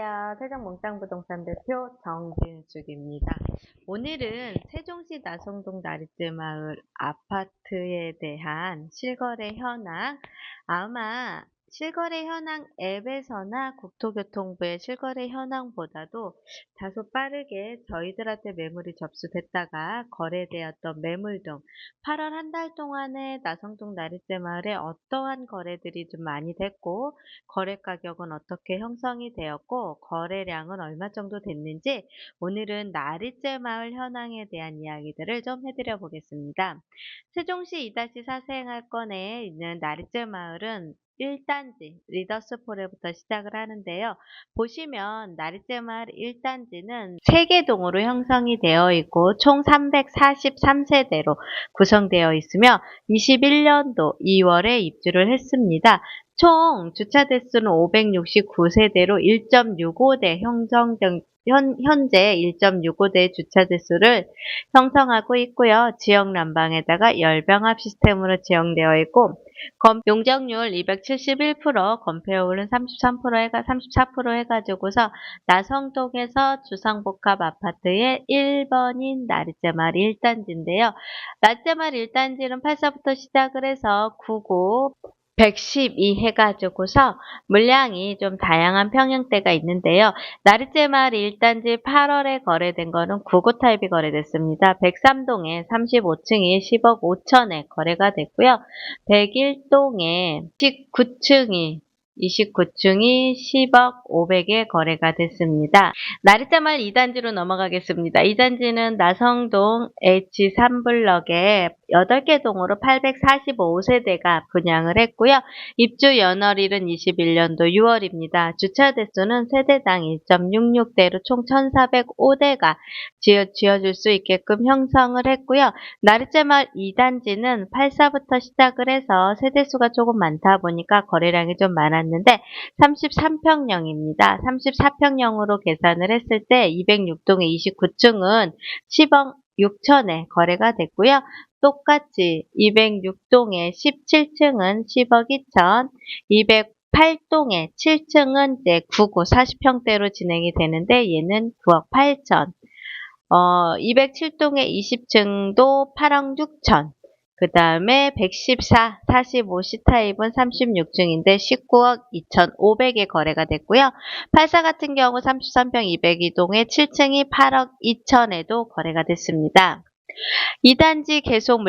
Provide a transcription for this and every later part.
안녕하세요. 세종몽땅부동산 대표 정진숙입니다. 오늘은 세종시 나성동 나리뜨마을 아파트에 대한 실거래 현황, 아마 실거래 현황 앱에서나 국토교통부의 실거래 현황보다도 다소 빠르게 저희들한테 매물이 접수됐다가 거래되었던 매물 등 8월 한 달 동안에 나성동 나리뜨마을에 어떠한 거래들이 좀 많이 됐고 거래 가격은 어떻게 형성이 되었고 거래량은 얼마 정도 됐는지 오늘은 나리째 마을 현황에 대한 이야기들을 좀 해드려 보겠습니다. 세종시 2-4 생활권에 있는 나리째 마을은 1단지 리더스폴에부터 시작을 하는데요. 보시면 나리째 마을 1단지는 3개 동으로 형성이 되어 있고 총 343세대로 구성되어 있으며 21년도 2월에 입주를 했습니다. 총 주차 대수는 569세대로 1.65대 현재 1.65대 주차 대수를 형성하고 있고요. 지역 난방에다가 열병합 시스템으로 지정되어 있고 용적률 271%, 건폐율은 34% 해가지고서 나성동에서 주상복합 아파트의 1번인 나리째마을 1단지인데요. 나리째마을 1단지는 84부터 시작을 해서 99, 112 해가지고서 물량이 좀 다양한 평형대가 있는데요. 나리째마을 1단지 8월에 거래된 거는 9구 타입이 거래됐습니다. 103동에 35층이 10억 5천에 거래가 됐고요. 101동에 29층이 10억 500에 거래가 됐습니다. 나리째마을 2단지로 넘어가겠습니다. 2단지는 나성동 H3블럭에 8개 동으로 845세대가 분양을 했고요. 입주 연월일은 21년도 6월입니다. 주차 대수는 세대당 1.66대로 총 1,405대가 지어줄 수 있게끔 형성을 했고요. 나리째마을 2단지는 84부터 시작을 해서 세대수가 조금 많다 보니까 거래량이 좀 많았는데 33평형입니다. 34평형으로 계산을 했을 때 206동의 29층은 10억 6천에 거래가 됐고요. 똑같이 206동의 17층은 10억 2천, 208동의 7층은 이제 9구 40평대로 진행이 되는데 얘는 9억 8천, 207동의 20층도 8억 6천, 그 다음에 114, 45C 타입은 36층인데 19억 2,500에 거래가 됐고요. 84 같은 경우 33평 202동에 7층이 8억 2천에도 거래가 됐습니다. 2단지 계속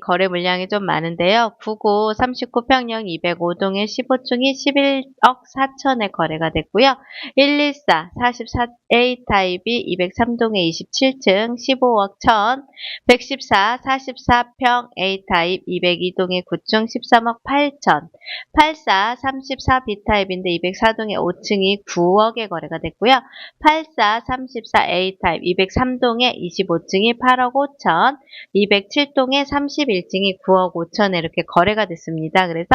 거래 물량이 좀 많은데요. 9구 39평형 205동에 15층이 11억 4천에 거래가 됐고요. 114 44A 타입이 203동에 27층 15억 1천, 114 44평 A 타입 202동에 9층 13억 8천, 84 34B 타입인데 204동에 5층이 9억에 거래가 됐고요. 84 34A 타입 203동에 25층이 8억 5천, 207동에 31층이 9억 5천에 이렇게 거래가 됐습니다. 그래서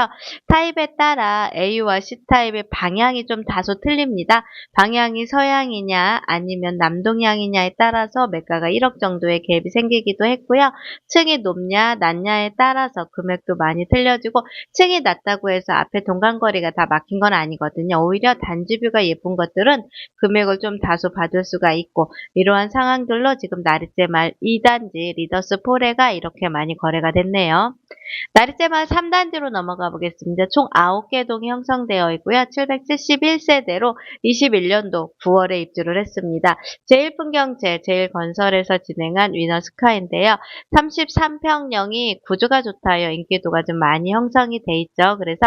타입에 따라 A와 C타입의 방향이 좀 다소 틀립니다. 방향이 서향이냐 아니면 남동향이냐에 따라서 매가가 1억 정도의 갭이 생기기도 했고요. 층이 높냐 낮냐에 따라서 금액도 많이 틀려지고 층이 낮다고 해서 앞에 동간거리가 다 막힌 건 아니거든요. 오히려 단지뷰가 예쁜 것들은 금액을 좀 다소 받을 수가 있고 이러한 상황들로 지금 나리째마을 2단지 리더스폴에가 이렇게 많이 거래가 됐네요. 나리째마을 3단지로 넘어가 보겠습니다. 총 9개 동이 형성되어 있고요. 771세대로 21년도 9월에 입주를 했습니다. 제일풍경채, 제일건설에서 진행한 위너스카인데요. 33평형이 구조가 좋다요. 인기도가 좀 많이 형성이 돼 있죠. 그래서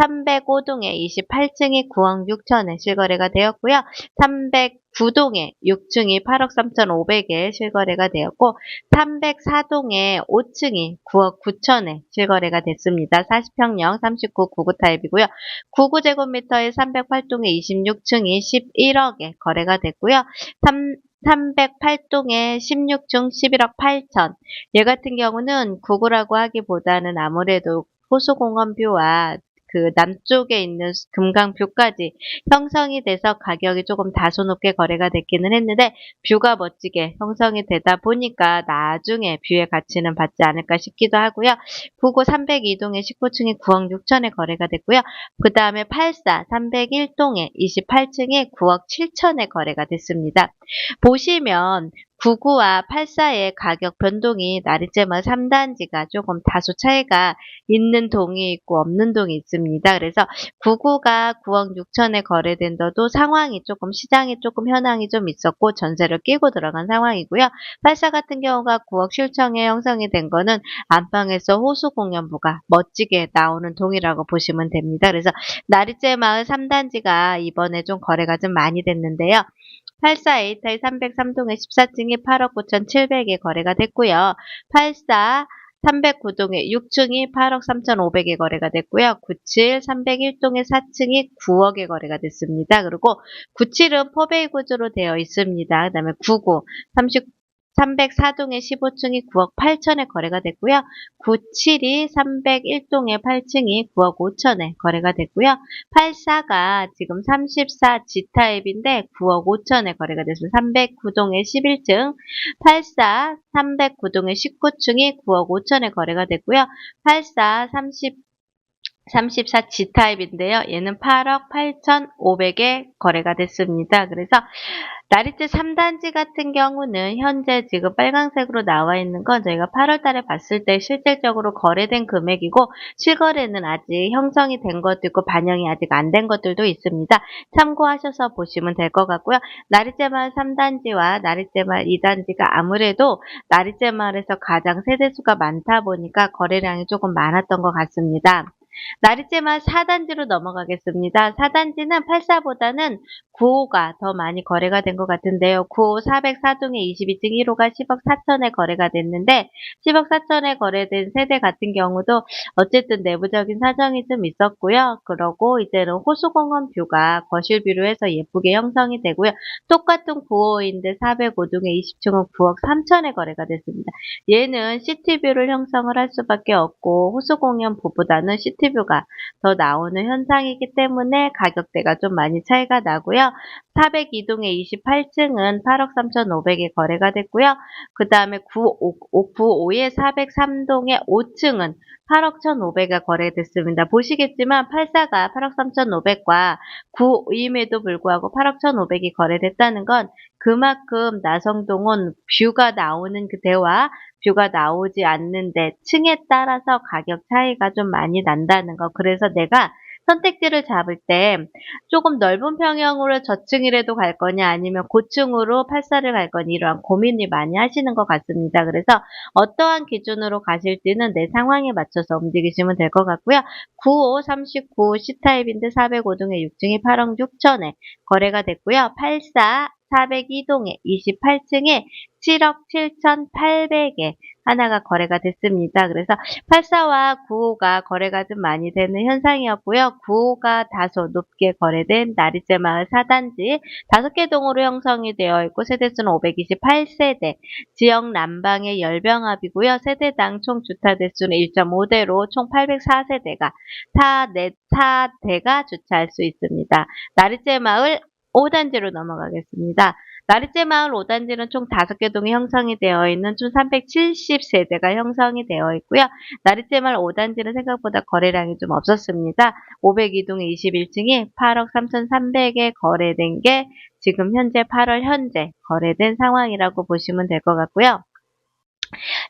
305동에 28층이 9억 6천에 실거래가 되었고요. 309동에 6층이 8억 3,500에 실거래가 되었고 304동에 5층이 9억 9천에 실거래가 됐습니다. 40평형 39 9구 타입이고요. 99제곱미터에 308동에 26층이 11억에 거래가 됐고요. 308동에 16층 11억 8천. 얘 같은 경우는 9구라고 하기보다는 아무래도 호수공원뷰와 그 남쪽에 있는 금강뷰까지 형성이 돼서 가격이 조금 다소 높게 거래가 됐기는 했는데 뷰가 멋지게 형성이 되다 보니까 나중에 뷰의 가치는 받지 않을까 싶기도 하고요. 9구 302동의 19층이 9억 6천에 거래가 됐고요. 그 다음에 84 301동의 28층이 9억 7천에 거래가 됐습니다. 보시면 99와 84의 가격 변동이 나리째마을 3단지가 조금 다소 차이가 있는 동이 있고 없는 동이 있습니다. 그래서 99가 9억 6천에 거래된데도 상황이 조금 시장이 조금 현황이 좀 있었고 전세를 끼고 들어간 상황이고요. 84 같은 경우가 9억 7천에 형성이 된 거는 안방에서 호수공연부가 멋지게 나오는 동이라고 보시면 됩니다. 그래서 나리째마을 3단지가 이번에 좀 거래가 좀 많이 됐는데요. 84 A타입 303동의 14층이 8억 9,700에 거래가 됐고요. 84 309동의 6층이 8억 3,500에 거래가 됐고요. 97 301동의 4층이 9억에 거래가 됐습니다. 그리고 97은 포베이 구조로 되어 있습니다. 그 다음에 99 304동의 15층이 9억 8천에 거래가 됐고요. 97이 301동의 8층이 9억 5천에 거래가 됐고요. 84가 지금 34 G타입인데 9억 5천에 거래가 됐습니다. 309동의 11층, 84 309동의 19층이 9억 5천에 거래가 됐고요. 84 34 G타입인데요. 얘는 8억 8,500에 거래가 됐습니다. 그래서 나리째 3단지 같은 경우는 현재 지금 빨간색으로 나와 있는 건 저희가 8월 달에 봤을 때 실질적으로 거래된 금액이고 실거래는 아직 형성이 된 것도 있고 반영이 아직 안 된 것들도 있습니다. 참고하셔서 보시면 될 것 같고요. 나리째마을 3단지와 나리째마을 2단지가 아무래도 나리째마을에서 가장 세대수가 많다 보니까 거래량이 조금 많았던 것 같습니다. 나리째마을 4단지로 넘어가겠습니다. 4단지는 84보다는 95가 더 많이 거래가 된 것 같은데요. 95 404동의 22층 1호가 10억 4천에 거래가 됐는데 10억 4천에 거래된 세대 같은 경우도 어쨌든 내부적인 사정이 좀 있었고요. 그러고 이제는 호수공원 뷰가 거실 뷰로 해서 예쁘게 형성이 되고요. 똑같은 95인데 405동의 20층은 9억 3천에 거래가 됐습니다. 얘는 시티뷰를 형성을 할 수밖에 없고 호수공원 뷰보다는 시티뷰가 더 나오는 현상이기 때문에 가격대가 좀 많이 차이가 나고요. 402동의 28층은 8억 3,500에 거래가 됐고요. 그 다음에 95의 403동의 5층은 8억 1,500에 거래됐습니다. 보시겠지만 84가 8억 3,500과 9임에도 불구하고 8억 1,500이 거래됐다는 건 그만큼 나성동은 뷰가 나오는 그대와 뷰가 나오지 않는데 층에 따라서 가격 차이가 좀 많이 난다는 거. 그래서 내가 선택지를 잡을 때 조금 넓은 평형으로 저층이라도 갈 거냐 아니면 고층으로 84를 갈 거냐 이러한 고민이 많이 하시는 것 같습니다. 그래서 어떠한 기준으로 가실지는 내 상황에 맞춰서 움직이시면 될 것 같고요. 95, 39 C타입인데 405동의 6층이 8억 6천에 거래가 됐고요. 84 402동의 28층에 7억 7,800에 하나가 거래가 됐습니다. 그래서 84와 95가 거래가 좀 많이 되는 현상이었고요. 95가 다소 높게 거래된 나리째마을 4단지 5개 동으로 형성이 되어 있고 세대수는 528세대, 지역 난방의 열병합이고요. 세대당 총 주차 대수는 1.5대로 총 804세대가 4대가 주차할 수 있습니다. 나리째마을 5단지로 넘어가겠습니다. 나리째마을 5단지는 총 5개 동이 형성이 되어 있는 총 370세대가 형성이 되어 있고요. 나리째마을 5단지는 생각보다 거래량이 좀 없었습니다. 502동의 21층이 8억 3,300에 거래된 게 지금 현재 8월 현재 거래된 상황이라고 보시면 될 것 같고요.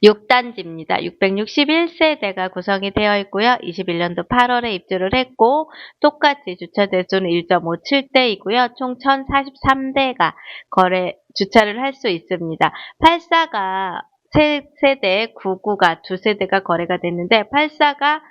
6단지입니다. 661세대가 구성이 되어 있고요. 21년도 8월에 입주를 했고 똑같이 주차 대수는 1.57대이고요. 총 1043대가 주차를 할 수 있습니다. 84가 3세대, 99가 2세대가 거래가 됐는데 84가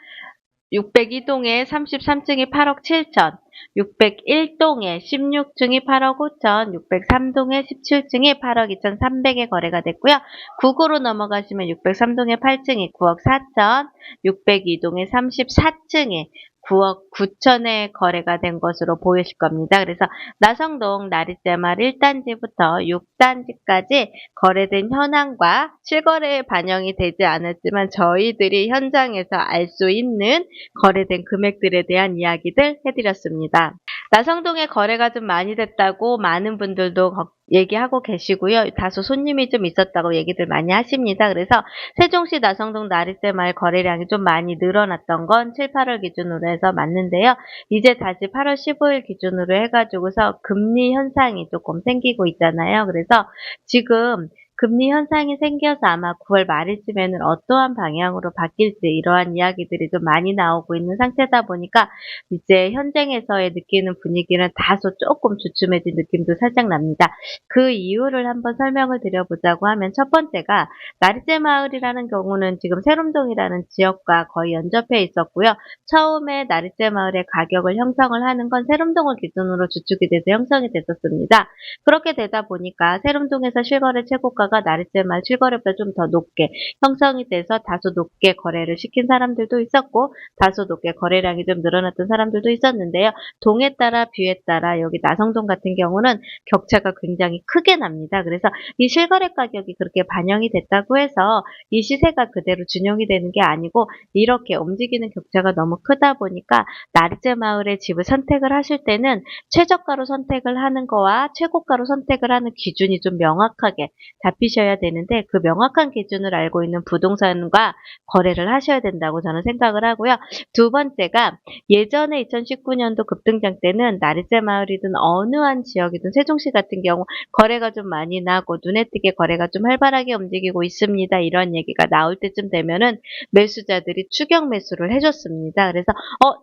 602동의 33층이 8억 7천, 601동의 16층이 8억 5천, 603동의 17층이 8억 2,300에 거래가 됐고요. 9구로 넘어가시면 603동의 8층이 9억 4천, 602동의 34층이 9억 9천에 거래가 된 것으로 보이실 겁니다. 그래서 나성동 나리제말 1단지부터 6단지까지 거래된 현황과 실거래에 반영이 되지 않았지만 저희들이 현장에서 알 수 있는 거래된 금액들에 대한 이야기들 해드렸습니다. 나성동에 거래가 좀 많이 됐다고 많은 분들도 얘기하고 계시고요. 다소 손님이 좀 있었다고 얘기들 많이 하십니다. 그래서 세종시 나성동 나리세마을 거래량이 좀 많이 늘어났던 건 7, 8월 기준으로 해서 맞는데요. 이제 다시 8월 15일 기준으로 해가지고서 금리 현상이 조금 생기고 있잖아요. 그래서 지금 금리 현상이 생겨서 아마 9월 말일쯤에는 어떠한 방향으로 바뀔지 이러한 이야기들이 좀 많이 나오고 있는 상태다 보니까 이제 현장에서의 느끼는 분위기는 다소 조금 주춤해진 느낌도 살짝 납니다. 그 이유를 한번 설명을 드려보자고 하면 첫 번째가 나리제 마을이라는 경우는 지금 세롬동이라는 지역과 거의 연접해 있었고요. 처음에 나리제 마을의 가격을 형성을 하는 건 세롬동을 기준으로 주축이 돼서 형성이 됐었습니다. 그렇게 되다 보니까 세롬동에서 실거래 최고가가 나리제 마을 실거래보다 좀 더 높게 형성이 돼서 다소 높게 거래를 시킨 사람들도 있었고 다소 높게 거래량이 좀 늘어났던 사람들도 있었는데요. 동에 따라 뷰에 따라 여기 나성동 같은 경우는 격차가 굉장히 크게 납니다. 그래서 이 실거래 가격이 그렇게 반영이 됐다고 해서 이 시세가 그대로 준용이 되는 게 아니고 이렇게 움직이는 격차가 너무 크다 보니까 나리제 마을의 집을 선택을 하실 때는 최저가로 선택을 하는 거와 최고가로 선택을 하는 기준이 좀 명확하게 잡히셔야 되는데 그 명확한 기준을 알고 있는 부동산과 거래를 하셔야 된다고 저는 생각을 하고요. 두 번째가 예전에 2019년도 급등장 때는 나리제 마을이든 어느 한 지역이든 세종시 같은 경우 거래가 좀 많이 나고 눈에 띄게 거래가 좀 활발하게 움직이고 있습니다. 이런 얘기가 나올 때쯤 되면은 매수자들이 추격 매수를 해줬습니다. 그래서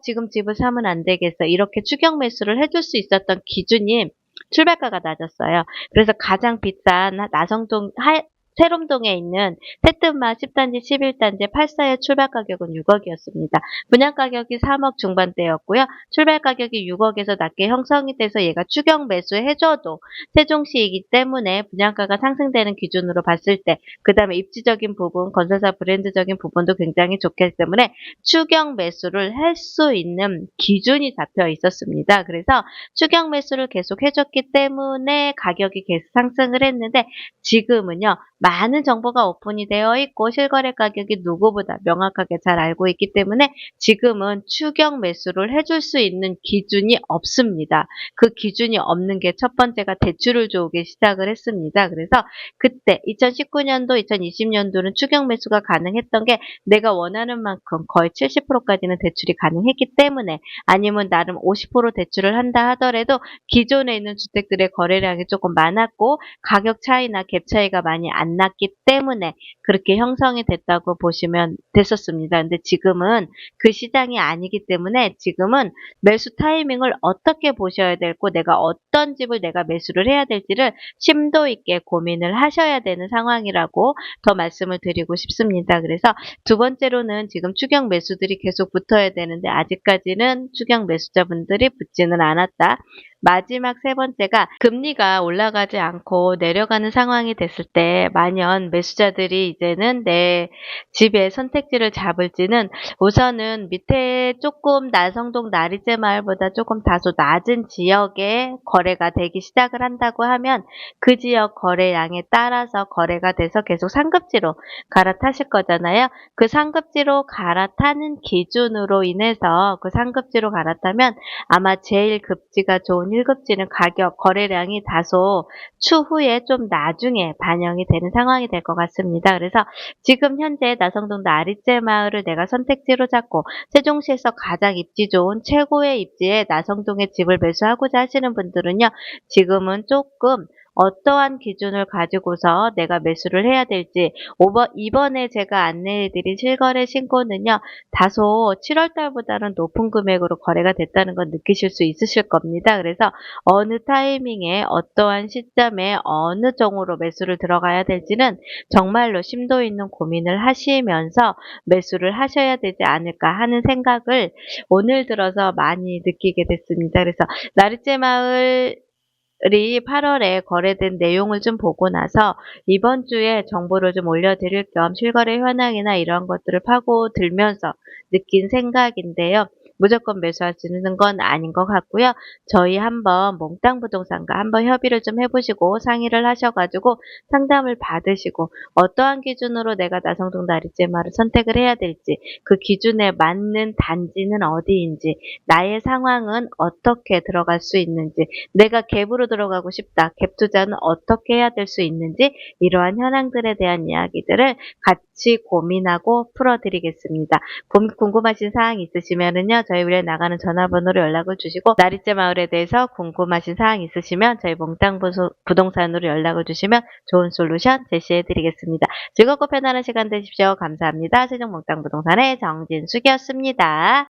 지금 집을 사면 안 되겠어. 이렇게 추격 매수를 해줄 수 있었던 기준이 출발가가 낮았어요. 그래서 가장 비싼 나성동 세롬동에 있는 세트마 10단지, 11단지 84의 출발 가격은 6억이었습니다. 분양 가격이 3억 중반대였고요. 출발 가격이 6억에서 낮게 형성이 돼서 얘가 추격 매수해줘도 세종시이기 때문에 분양가가 상승되는 기준으로 봤을 때 그 다음에 입지적인 부분, 건설사 브랜드적인 부분도 굉장히 좋기 때문에 추격 매수를 할 수 있는 기준이 잡혀 있었습니다. 그래서 추격 매수를 계속 해줬기 때문에 가격이 계속 상승을 했는데 지금은요. 많은 정보가 오픈이 되어 있고 실거래 가격이 누구보다 명확하게 잘 알고 있기 때문에 지금은 추격 매수를 해줄 수 있는 기준이 없습니다. 그 기준이 없는 게 첫 번째가 대출을 줘오기 시작을 했습니다. 그래서 그때 2019년도, 2020년도는 추격 매수가 가능했던 게 내가 원하는 만큼 거의 70%까지는 대출이 가능했기 때문에 아니면 나름 50% 대출을 한다 하더라도 기존에 있는 주택들의 거래량이 조금 많았고 가격 차이나 갭 차이가 많이 안 났기 때문에 그렇게 형성이 됐다고 보시면 됐었습니다. 근데 지금은 그 시장이 아니기 때문에 지금은 매수 타이밍을 어떻게 보셔야 되고 내가 어떤 집을 내가 매수를 해야 될지를 심도 있게 고민을 하셔야 되는 상황이라고 더 말씀을 드리고 싶습니다. 그래서 두 번째로는 지금 추격 매수들이 계속 붙어야 되는데 아직까지는 추격 매수자분들이 붙지는 않았다. 마지막 세 번째가 금리가 올라가지 않고 내려가는 상황이 됐을 때 만연 매수자들이 이제는 내 집의 선택지를 잡을지는 우선은 밑에 조금 나성동 나리제 마을보다 조금 다소 낮은 지역에 거래가 되기 시작을 한다고 하면 그 지역 거래량에 따라서 거래가 돼서 계속 상급지로 갈아타실 거잖아요. 그 상급지로 갈아타는 기준으로 인해서 그 상급지로 갈아타면 아마 제일 급지가 좋은 1급지는 가격, 거래량이 다소 추후에 좀 나중에 반영이 되는 상황이 될 것 같습니다. 그래서 지금 현재 나성동 나리제 마을을 내가 선택지로 잡고 세종시에서 가장 입지 좋은 최고의 입지에 나성동에 집을 매수하고자 하시는 분들은요. 지금은 조금 어떠한 기준을 가지고서 내가 매수를 해야 될지 이번에 제가 안내해드린 실거래 신고는요. 다소 7월 달보다는 높은 금액으로 거래가 됐다는 건 느끼실 수 있으실 겁니다. 그래서 어느 타이밍에 어떠한 시점에 어느 종으로 매수를 들어가야 될지는 정말로 심도 있는 고민을 하시면서 매수를 하셔야 되지 않을까 하는 생각을 오늘 들어서 많이 느끼게 됐습니다. 그래서 나리제 마을 이 8월에 거래된 내용을 좀 보고 나서 이번 주에 정보를 좀 올려드릴 겸 실거래 현황이나 이런 것들을 파고들면서 느낀 생각인데요. 무조건 매수하시는 건 아닌 것 같고요. 저희 한번 몽땅 부동산과 한번 협의를 좀 해보시고 상의를 하셔가지고 상담을 받으시고 어떠한 기준으로 내가 나성동 나리제마를 선택을 해야 될지, 그 기준에 맞는 단지는 어디인지, 나의 상황은 어떻게 들어갈 수 있는지, 내가 갭으로 들어가고 싶다, 갭 투자는 어떻게 해야 될 수 있는지, 이러한 현황들에 대한 이야기들을 같이 고민하고 풀어드리겠습니다. 궁금하신 사항 있으시면은요, 저희 위에 나가는 전화번호로 연락을 주시고, 나리제 마을에 대해서 궁금하신 사항 있으시면 저희 몽땅 부동산으로 연락을 주시면 좋은 솔루션 제시해드리겠습니다. 즐겁고 편안한 시간 되십시오. 감사합니다. 세종 몽땅 부동산의 정진숙이었습니다.